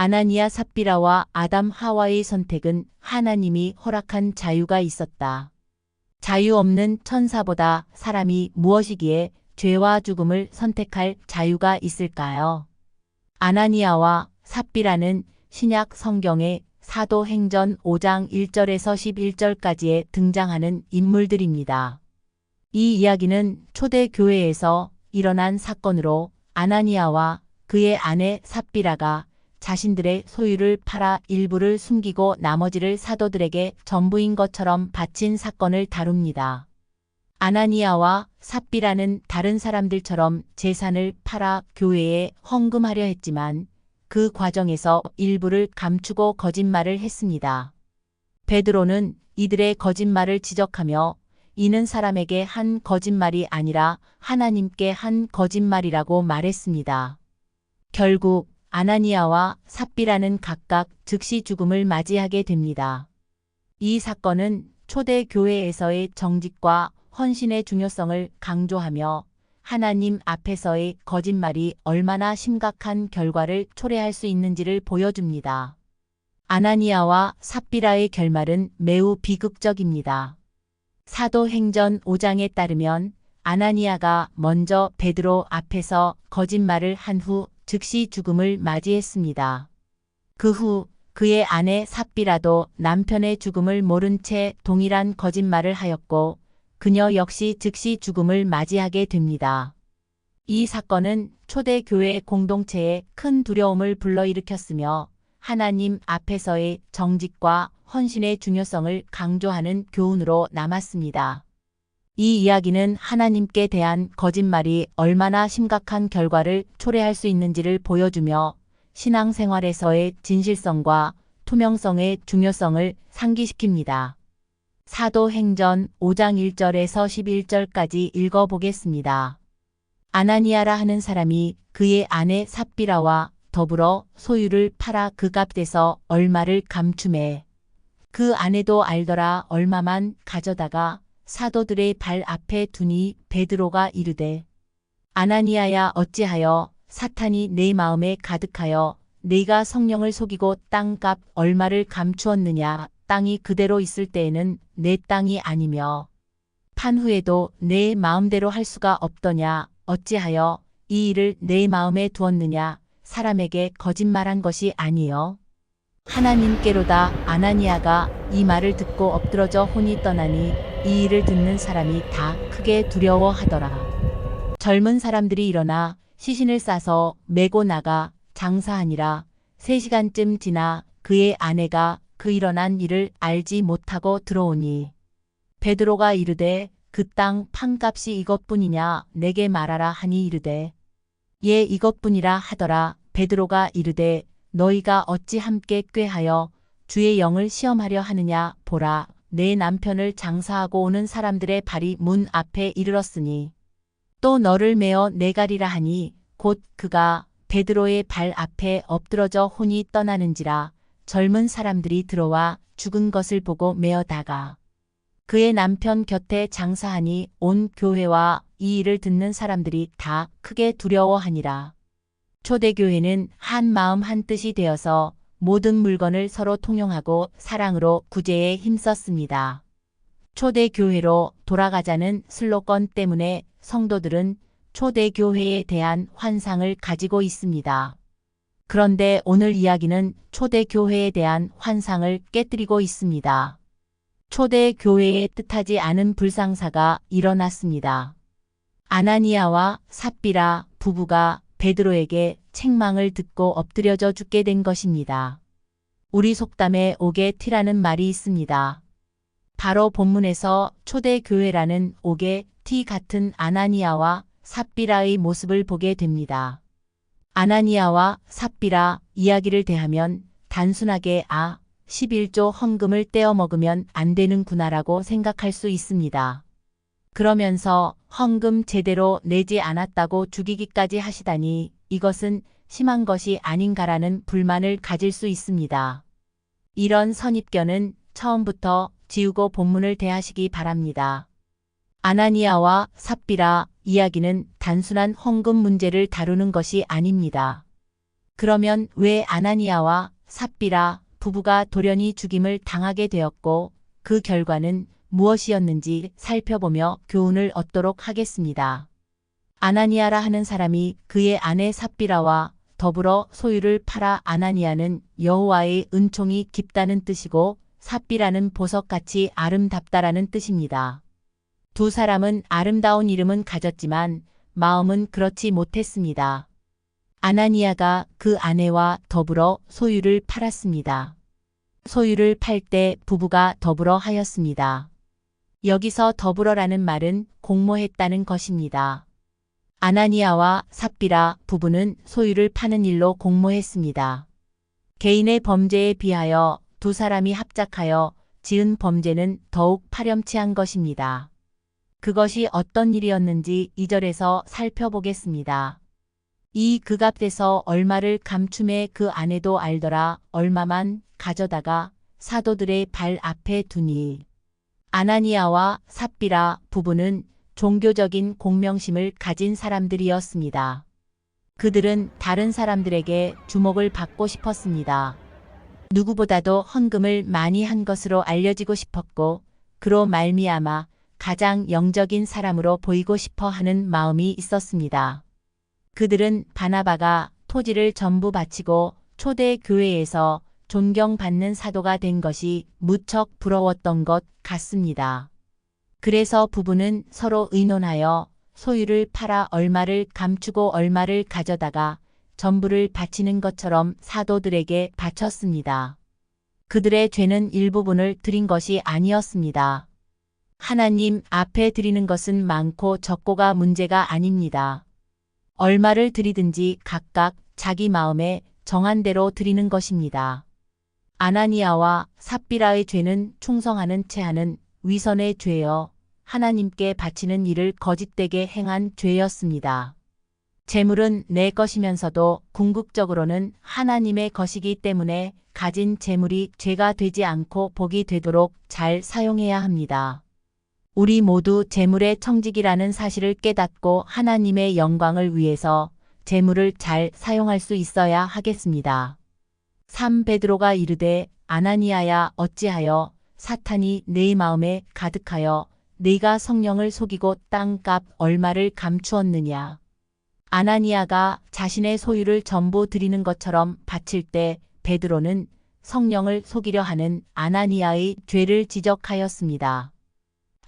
아나니아 삽비라와 아담 하와의 선택은 하나님이 허락한 자유가 있었다. 자유 없는 천사보다 사람이 무엇이기에 죄와 죽음을 선택할 자유가 있을까요? 아나니아와 삽비라는 신약 성경의 사도행전 5장 1절에서 11절까지에 등장하는 인물들입니다. 이 이야기는 초대교회에서 일어난 사건으로 아나니아와 그의 아내 삽비라가 자신들의 소유를 팔아 일부를 숨기고 나머지를 사도들에게 전부인 것처럼 바친 사건을 다룹니다. 아나니아와 삽비라는 다른 사람들처럼 재산을 팔아 교회에 헌금하려 했지만 그 과정에서 일부를 감추고 거짓말을 했습니다. 베드로는 이들의 거짓말을 지적하며 이는 사람에게 한 거짓말이 아니라 하나님께 한 거짓말이라고 말했습니다. 결국 아나니아와 삽비라는 각각 즉시 죽음을 맞이하게 됩니다. 이 사건은 초대교회에서의 정직과 헌신의 중요성을 강조하며 하나님 앞에서의 거짓말이 얼마나 심각한 결과를 초래할 수 있는지를 보여줍니다. 아나니아와 삽비라의 결말은 매우 비극적입니다. 사도행전 5장에 따르면 아나니아가 먼저 베드로 앞에서 거짓말을 한 후 즉시 죽음을 맞이했습니다. 그 후 그의 아내 삽비라도 남편의 죽음을 모른 채 동일한 거짓말을 하였고 그녀 역시 즉시 죽음을 맞이하게 됩니다. 이 사건은 초대교회 공동체에 큰 두려움을 불러일으켰으며 하나님 앞에서의 정직과 헌신의 중요성을 강조하는 교훈으로 남았습니다. 이 이야기는 하나님께 대한 거짓말이 얼마나 심각한 결과를 초래할 수 있는지를 보여주며 신앙생활에서의 진실성과 투명성의 중요성을 상기시킵니다. 사도행전 5장 1절에서 11절까지 읽어보겠습니다. 아나니아라 하는 사람이 그의 아내 삽비라와 더불어 소유를 팔아 그 값에서 얼마를 감추매 그 아내도 알더라. 얼마만 가져다가 사도들의 발 앞에 두니 베드로가 이르되 아나니아야 어찌하여 사탄이 내 마음에 가득하여 네가 성령을 속이고 땅값 얼마를 감추었느냐. 땅이 그대로 있을 때에는 내 땅이 아니며 판 후에도 내 마음대로 할 수가 없더냐. 어찌하여 이 일을 내 마음에 두었느냐. 사람에게 거짓말한 것이 아니요 하나님께로다. 아나니아가 이 말을 듣고 엎드러져 혼이 떠나니 이 일을 듣는 사람이 다 크게 두려워하더라. 젊은 사람들이 일어나 시신을 싸서 메고 나가 장사하니라. 3시간쯤 지나 그의 아내가 그 일어난 일을 알지 못하고 들어오니 베드로가 이르되 그 땅 판값이 이것뿐이냐. 내게 말하라 하니 이르되 예 이것뿐이라 하더라. 베드로가 이르되 너희가 어찌 함께 꾀하여 주의 영을 시험하려 하느냐. 보라 내 남편을 장사하고 오는 사람들의 발이 문 앞에 이르렀으니 또 너를 메어 내가리라 하니 곧 그가 베드로의 발 앞에 엎드러져 혼이 떠나는지라. 젊은 사람들이 들어와 죽은 것을 보고 메어다가 그의 남편 곁에 장사하니 온 교회와 이 일을 듣는 사람들이 다 크게 두려워하니라. 초대교회는 한 마음 한 뜻이 되어서 모든 물건을 서로 통용하고 사랑으로 구제에 힘썼습니다. 초대교회로 돌아가자는 슬로건 때문에 성도들은 초대교회에 대한 환상을 가지고 있습니다. 그런데 오늘 이야기는 초대교회에 대한 환상을 깨뜨리고 있습니다. 초대교회에 뜻하지 않은 불상사가 일어났습니다. 아나니아와 삽비라 부부가 베드로에게 책망을 듣고 엎드려져 죽게 된 것입니다. 우리 속담에 옥에 티라는 말이 있습니다. 바로 본문에서 초대교회라는 옥에 티 같은 아나니아와 삽비라의 모습을 보게 됩니다. 아나니아와 삽비라 이야기를 대하면 단순하게 11조 헌금을 떼어 먹으면 안 되는구나라고 생각할 수 있습니다. 그러면서 헌금 제대로 내지 않았다고 죽이기까지 하시다니 이것은 심한 것이 아닌가라는 불만을 가질 수 있습니다. 이런 선입견은 처음부터 지우고 본문을 대하시기 바랍니다. 아나니아와 삽비라 이야기는 단순한 헌금 문제를 다루는 것이 아닙니다. 그러면 왜 아나니아와 삽비라 부부가 돌연히 죽임을 당하게 되었고 그 결과는 무엇이었는지 살펴보며 교훈을 얻도록 하겠습니다. 아나니아라 하는 사람이 그의 아내 삽비라와 더불어 소유를 팔아 아나니아는 여호와의 은총이 깊다는 뜻이고 삽비라는 보석같이 아름답다라는 뜻입니다. 두 사람은 아름다운 이름은 가졌지만 마음은 그렇지 못했습니다. 아나니아가 그 아내와 더불어 소유를 팔았습니다. 소유를 팔 때 부부가 더불어 하였습니다. 여기서 더불어라는 말은 공모했다는 것입니다. 아나니아와 삽비라 부부는 소유를 파는 일로 공모했습니다. 개인의 범죄에 비하여 두 사람이 합작하여 지은 범죄는 더욱 파렴치한 것입니다. 그것이 어떤 일이었는지 2절에서 살펴보겠습니다. 이 그값에서 얼마를 감춤해 그 아내도 알더라. 얼마만 가져다가 사도들의 발 앞에 두니. 아나니아와 삽비라 부부는 종교적인 공명심을 가진 사람들이었습니다. 그들은 다른 사람들에게 주목을 받고 싶었습니다. 누구보다도 헌금을 많이 한 것으로 알려지고 싶었고 그로 말미암아 가장 영적인 사람으로 보이고 싶어 하는 마음이 있었습니다. 그들은 바나바가 토지를 전부 바치고 초대 교회에서 존경받는 사도가 된 것이 무척 부러웠던 것 같습니다. 그래서 부부는 서로 의논하여 소유를 팔아 얼마를 감추고 얼마를 가져다가 전부를 바치는 것처럼 사도들에게 바쳤습니다. 그들의 죄는 일부분을 드린 것이 아니었습니다. 하나님 앞에 드리는 것은 많고 적고가 문제가 아닙니다. 얼마를 드리든지 각각 자기 마음에 정한 대로 드리는 것입니다. 아나니아와 삽비라의 죄는 충성하는 채 하는 위선의 죄여 하나님께 바치는 일을 거짓되게 행한 죄였습니다. 재물은 내 것이면서도 궁극적으로는 하나님의 것이기 때문에 가진 재물이 죄가 되지 않고 복이 되도록 잘 사용해야 합니다. 우리 모두 재물의 청직이라는 사실을 깨닫고 하나님의 영광을 위해서 재물을 잘 사용할 수 있어야 하겠습니다. 3 베드로가 이르되 아나니아야 어찌하여 사탄이 네 마음에 가득하여 네가 성령을 속이고 땅값 얼마를 감추었느냐. 아나니아가 자신의 소유를 전부 드리는 것처럼 바칠 때 베드로는 성령을 속이려 하는 아나니아의 죄를 지적하였습니다.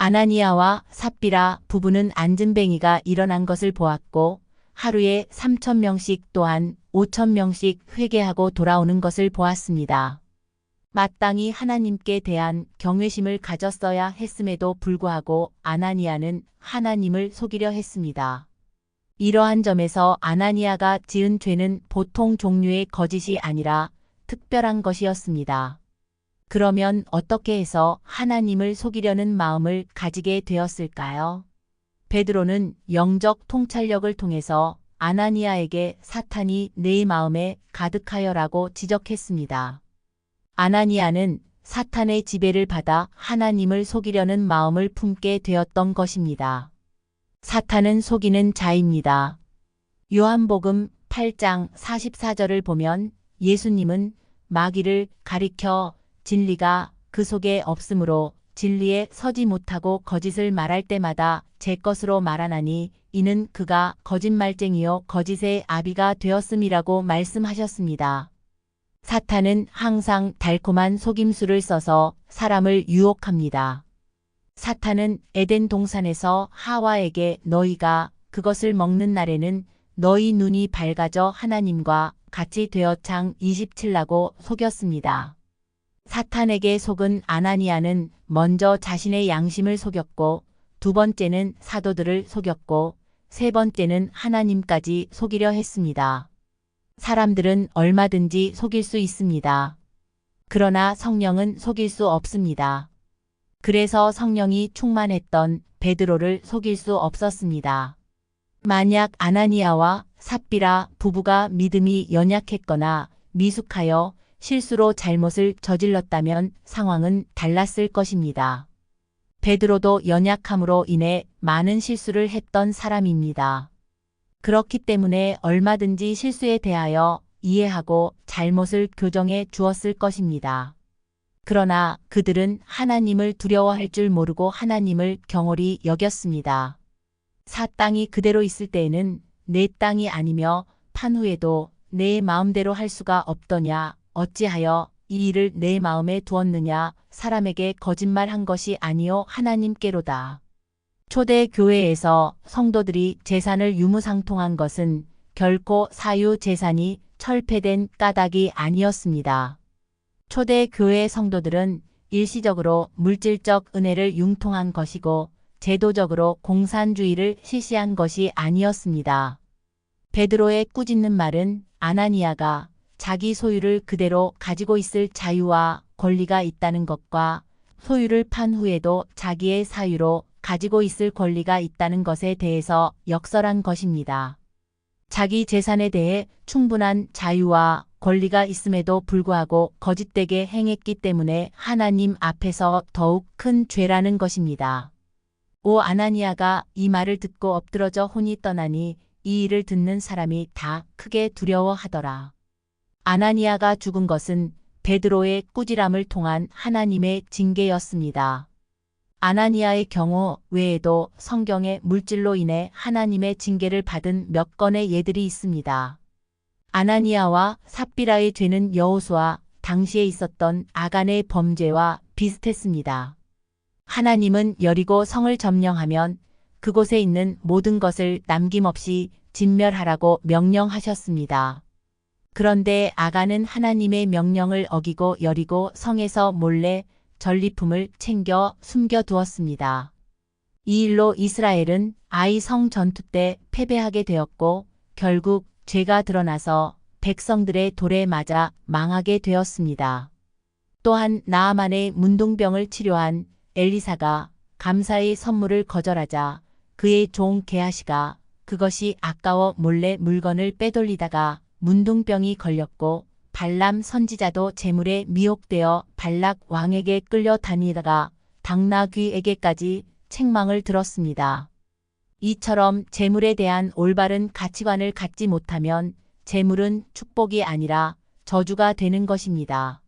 아나니아와 삽비라 부부는 안진뱅이가 일어난 것을 보았고 하루에 3,000명씩 또한 5,000명씩 회개하고 돌아오는 것을 보았습니다. 마땅히 하나님께 대한 경외심을 가졌어야 했음에도 불구하고 아나니아는 하나님을 속이려 했습니다. 이러한 점에서 아나니아가 지은 죄는 보통 종류의 거짓이 아니라 특별한 것이었습니다. 그러면 어떻게 해서 하나님을 속이려는 마음을 가지게 되었을까요? 베드로는 영적 통찰력을 통해서 아나니아에게 사탄이 네 마음에 가득하여라고 지적했습니다. 아나니아는 사탄의 지배를 받아 하나님을 속이려는 마음을 품게 되었던 것입니다. 사탄은 속이는 자입니다. 요한복음 8장 44절을 보면 예수님은 마귀를 가리켜 진리가 그 속에 없으므로 진리에 서지 못하고 거짓을 말할 때마다 제 것으로 말하나니 이는 그가 거짓말쟁이요 거짓의 아비가 되었음이라고 말씀하셨습니다. 사탄은 항상 달콤한 속임수를 써서 사람을 유혹합니다. 사탄은 에덴 동산에서 하와에게 너희가 그것을 먹는 날에는 너희 눈이 밝아져 하나님과 같이 되어 장 27라고 속였습니다. 사탄에게 속은 아나니아는 먼저 자신의 양심을 속였고 두 번째는 사도들을 속였고 세 번째는 하나님까지 속이려 했습니다. 사람들은 얼마든지 속일 수 있습니다. 그러나 성령은 속일 수 없습니다. 그래서 성령이 충만했던 베드로를 속일 수 없었습니다. 만약 아나니아와 삽비라 부부가 믿음이 연약했거나 미숙하여 실수로 잘못을 저질렀다면 상황은 달랐을 것입니다. 베드로도 연약함으로 인해 많은 실수를 했던 사람입니다. 그렇기 때문에 얼마든지 실수에 대하여 이해하고 잘못을 교정해 주었을 것입니다. 그러나 그들은 하나님을 두려워할 줄 모르고 하나님을 경홀히 여겼습니다. 사 땅이 그대로 있을 때에는 내 땅이 아니며 판 후에도 내 마음대로 할 수가 없더냐. 어찌하여 이 일을 내 마음에 두었느냐. 사람에게 거짓말한 것이 아니요 하나님께로다. 초대 교회에서 성도들이 제사를 유무상통한 것은 결코 사유 제사니 철폐된 까닭이 아니었습니다. 초대 교회 성도들은 일시적으로 물질적 은혜를 융통한 것이고 제도적으로 공산주의를 실시한 것이 아니었습니다. 베드로의 꾸짖는 말은 아나니아가 자기 소유를 그대로 가지고 있을 자유와 권리가 있다는 것과 소유를 판 후에도 자기의 사유로 가지고 있을 권리가 있다는 것에 대해서 역설한 것입니다. 자기 재산에 대해 충분한 자유와 권리가 있음에도 불구하고 거짓되게 행했기 때문에 하나님 앞에서 더욱 큰 죄라는 것입니다. 오 아나니아가 이 말을 듣고 엎드러져 혼이 떠나니 이 일을 듣는 사람이 다 크게 두려워하더라. 아나니아가 죽은 것은 베드로의 꾸지람을 통한 하나님의 징계였습니다. 아나니아의 경우 외에도 성경에 물질로 인해 하나님의 징계를 받은 몇 건의 예들이 있습니다. 아나니아와 삽비라의 죄는 여호수아 당시에 있었던 아간의 범죄와 비슷했습니다. 하나님은 여리고 성을 점령하면 그곳에 있는 모든 것을 남김없이 진멸하라고 명령하셨습니다. 그런데 아간은 하나님의 명령을 어기고 여리고 성에서 몰래 전리품을 챙겨 숨겨두었습니다. 이 일로 이스라엘은 아이 성 전투 때 패배하게 되었고 결국 죄가 드러나서 백성들의 돌에 맞아 망하게 되었습니다. 또한 나아만의 문둥병을 치료한 엘리사가 감사의 선물을 거절하자 그의 종 게하시가 그것이 아까워 몰래 물건을 빼돌리다가 문둥병이 걸렸고 발람 선지자도 재물에 미혹되어 발락 왕에게 끌려다니다가 당나귀에게까지 책망을 들었습니다. 이처럼 재물에 대한 올바른 가치관을 갖지 못하면 재물은 축복이 아니라 저주가 되는 것입니다.